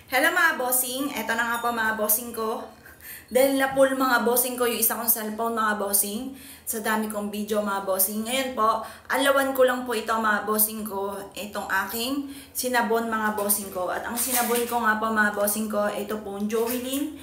Hello mga bossing, eto na nga po mga bossing ko. Dahil na full mga bossing ko yung isa kong cellphone mga bossing. Sa dami kong video mga bossing. Ngayon po, alawan ko lang po ito mga bossing ko. Itong aking sinabon mga bossing ko. At ang sinabon ko nga po mga bossing ko, ito po yung Joylin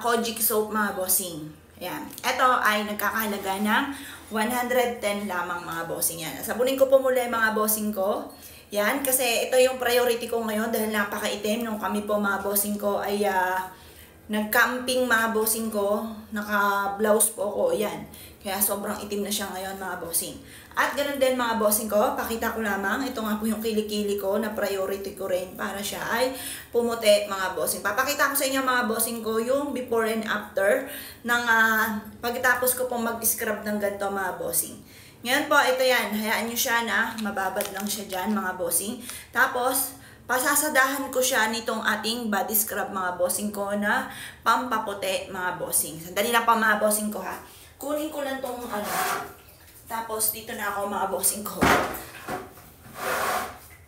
Kojic Soap mga bossing. Ayan. Ito ay nagkakahalaga ng 110 lamang mga bossing yan. Sabunin ko po muli mga bossing ko. Yan, kasi ito yung priority ko ngayon dahil napakaitim. Nung kami po mga bossing ko ay nag-camping mga bossing ko. Naka-blouse po ko, yan. Kaya sobrang itim na siya ngayon mga bossing. At ganun din mga bossing ko, pakita ko lamang. Ito nga po yung kilikili ko na priority ko rin para siya ay pumuti mga bossing. Papakita ko sa inyo mga bossing ko yung before and after ng pagkatapos ko pong mag-scrub ng ganito mga bossing. Ngayon po, ito yan. Hayaan nyo siya na mababad lang siya dyan, mga bossing. Tapos, pasasadahan ko siya nitong ating body scrub, mga bossing ko, na pampaputi, mga bossing. Sandali lang pa, mga bossing ko, ha. Kunin ko lang tong Tapos, dito na ako, mga bossing ko.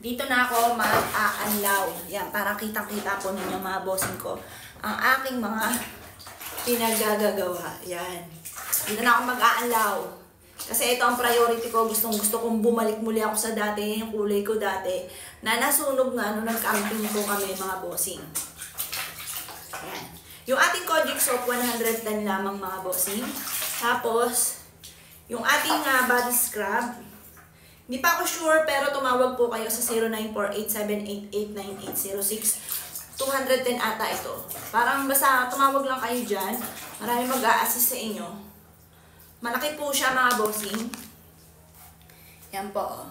Dito na ako mag-aanlaw. Yan, para kitang-kita po ninyo, mga bossing ko, ang aking mga pinagagagawa. Yan. Dito na ako mag-aanlaw. Kasi ito ang priority ko. Gusto kong bumalik muli ako sa dati, yung kulay ko dati, na nasunog nga nung nag-camping po kami mga bossing. Ayan. Yung ating Kojic Soap, 110 lamang mga bossing. Tapos, yung ating body scrub, hindi pa ako sure pero tumawag po kayo sa 0948-788-9806. 210 ata ito. Parang basta tumawag lang kayo dyan. Marami mag-a-assist sa inyo. Malaki po siya mga bossing. Yan po.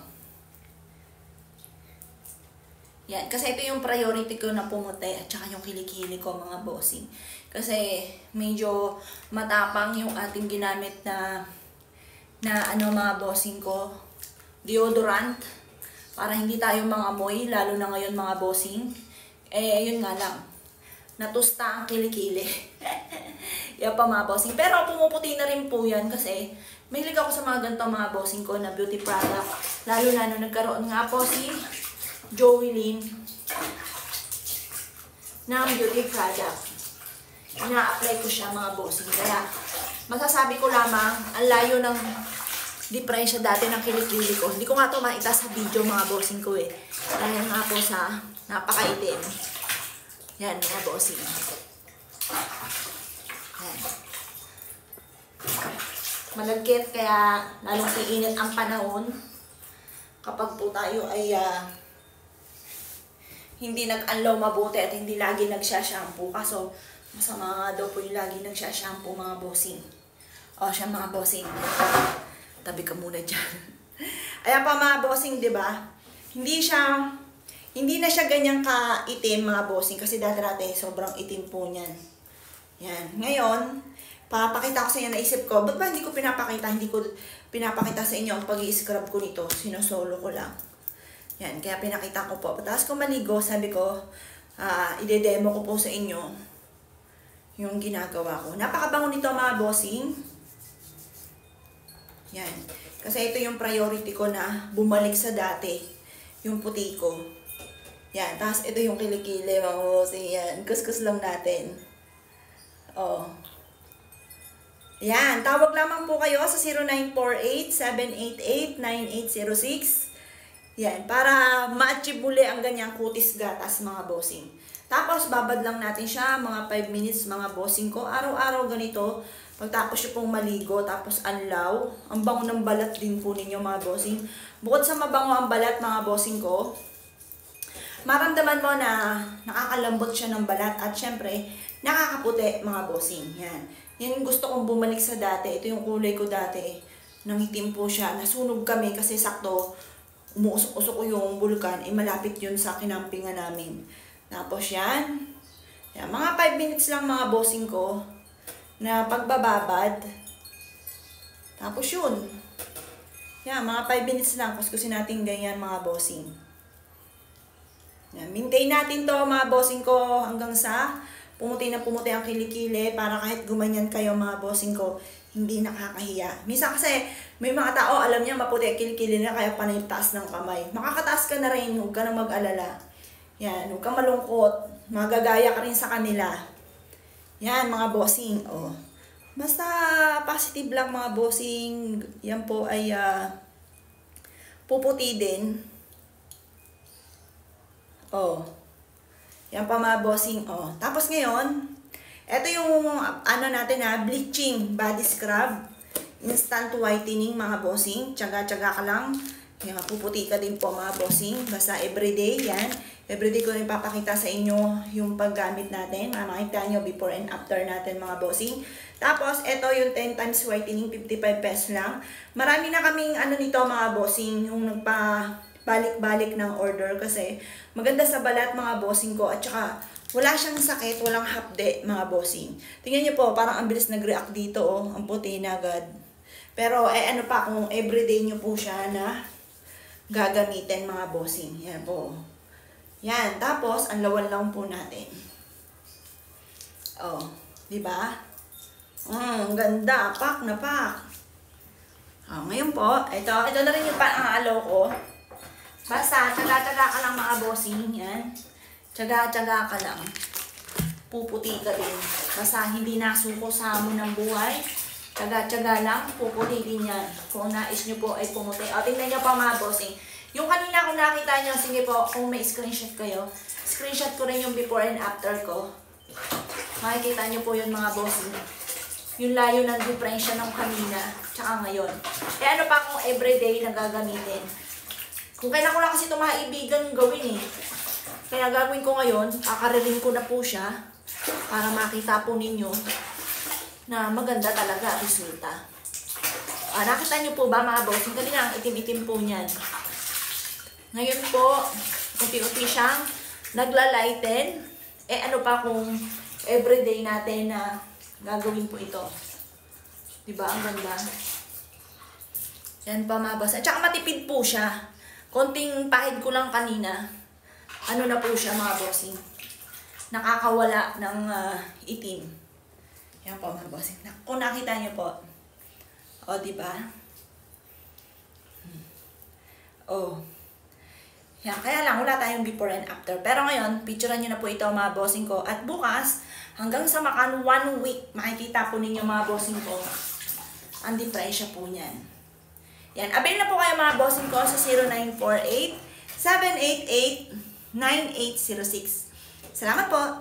Yan. Kasi ito yung priority ko na pumuti at saka yung kilikili ko mga bossing. Kasi medyo matapang yung ating ginamit na mga bossing ko. Deodorant. Para hindi tayo mga amoy. Lalo na ngayon mga bossing. Yun nga lang. Natusta ang kilikili. Yan pa mga bossing. Pero pumuputi na rin po yan kasi mahilig ako sa mga ganito mga bossing ko na beauty product. Lalo na nung nagkaroon nga po si Joylin ng beauty product. Ina-apply ko siya mga bossing. Kaya masasabi ko lamang ang layo ng diferensya dati ng kilikili ko. Hindi ko nga ito maita sa video mga bossing ko eh. Dahil nga po sa napakaitim. Yan mga bossing. Yan. Malagkit kaya lalong iinit ang panahon kapag po tayo ay hindi nag-unlaw mabuti at hindi lagi nagsha-shampoo. Kaso masama nga daw po yung lagi nagsha-shampoo mga bossing. O siya mga bossing. Tabi ka muna dyan. Ayan pa mga bossing, di ba? Hindi na siya ganyang ka-itim mga bossing kasi dati sobrang itim po niyan. Yan. Ngayon, papakita ko sa inyo, naisip ko, ba't ba hindi ko pinapakita? Hindi ko pinapakita sa inyo ang pag-i-scrub ko nito. Sinosolo ko lang. Yan. Kaya pinakita ko po. Tapos kung maligo, sabi ko, ide-demo ko po sa inyo yung ginagawa ko. Napakabango nito mga bossing. Yan. Kasi ito yung priority ko na bumalik sa dati. Yung puti ko. Yan. Tapos ito yung kilikili mga bossing. Yan. Kuskus lang natin. Oh. Yan, tawag lamang po kayo sa 0948-788-9806. Yan, para ma-achieve muli ang ganyang kutis gatas mga bossing. Tapos babad lang natin siya mga 5 minutes mga bossing ko. Araw-araw ganito. Pagtapos yung pong maligo, tapos anlaw. Ang bango ng balat din po ninyo mga bossing. Bukod sa mabango ang balat mga bossing ko, maramdaman mo na nakakalambot siya ng balat at syempre, nakakaputi mga bossing. Yan. Yan gusto kong bumalik sa dati. Ito yung kulay ko dati. Nangitim po siya. Nasunog kami kasi sakto umuusok-usok ko yung bulkan. Malapit yun sa kinampingan namin. Tapos yan. Yan. Mga 5 minutes lang mga bossing ko na pagbababad. Tapos yun. Yan. Mga 5 minutes lang. Kuskusin natin ganyan mga bossing. Yan. Maintain natin to mga bossing ko hanggang sa pumuti na pumuti ang kilikili para kahit gumanyan kayo mga bossing ko, hindi nakakahiya. Minsan kasi may mga tao alam niya maputi ang kilikili na kaya panay taas ng kamay. Makakataas ka na rin, huwag ka nang mag-alala. Yan, huwag kang malungkot. Magagaya ka rin sa kanila. Yan, mga bossing. Oh. Basta positive lang mga bossing. Yan po ay puputi din. Oh. Yan pa mga bossing. Oh. Tapos ngayon, ito yung ano natin bleaching body scrub. Instant whitening mga bossing. Tsaga-tsaga ka lang. Yan, puputi ka din po mga bossing. Basta everyday yan. Everyday ko rin papakita sa inyo yung paggamit natin. Makikita nyo before and after natin mga bossing. Tapos, ito yung 10 times whitening, 55 pesos lang. Marami na kaming ano nito mga bossing, yung nagpa-balik-balik ng order kasi maganda sa balat mga bossing ko. At saka, wala siyang sakit, walang hapde mga bossing. Tingnan nyo po, parang ang bilis nag-react dito oh. Ang puti na agad. Pero, ano pa kung everyday nyo po siya na gagamitin mga bossing. Yan po. Yan, tapos ang lawan-lawan po natin. Oh, 'di ba? Ang ganda, pak na pak. Oh, ngayon po, ito na rin yung pang-aalaw ko. Basta tsaga-tsaga ka lang mga bossing, yan. Tsaga-tsaga ka lang. Puputi ka din. Basta hindi nasuko sa hamon ng buhay. Tsaga-tsaga lang, puputi din yan. Kung nais nyo po ay pumuti. O, tingnan nyo pa mga bossing. Yung kanina kung nakita nyo, sige po, kung may screenshot kayo, screenshot ko rin yung before and after ko. Makikita nyo po yun mga bossing. Yung layo ng diferensya ng kanina, tsaka ngayon. Eh ano pa kung everyday na gagamitin? Kung kailan ko lang kasi ito mga ibigan gawin eh. Kaya gagawin ko ngayon, kakaririn ko na po siya para makita po ninyo na maganda talaga resulta. Nakita nyo po ba mga bossing? Kanina ang itim-itim po niyan. Ngayon po, unti-unti siyang nagla-lighten. Eh ano pa kung everyday natin na gagawin po ito. Diba? Ang ganda. Yan pa mga boss. At saka matipid po siya. Konting pahid ko lang kanina. Ano na po siya mga bossing. Nakakawala ng itim. Yan pa mga bossing. Kung nakita niyo po. O, diba? Oh. Yan, kaya lang, wala tayong before and after. Pero ngayon, picturean nyo na po ito mga bossing ko. At bukas, hanggang sa makan 1 week, makikita po ninyo mga bossing ko. Ang diferensya po niyan. Yan, avail na po kayo mga bossing ko sa 0948-788-9806. Salamat po!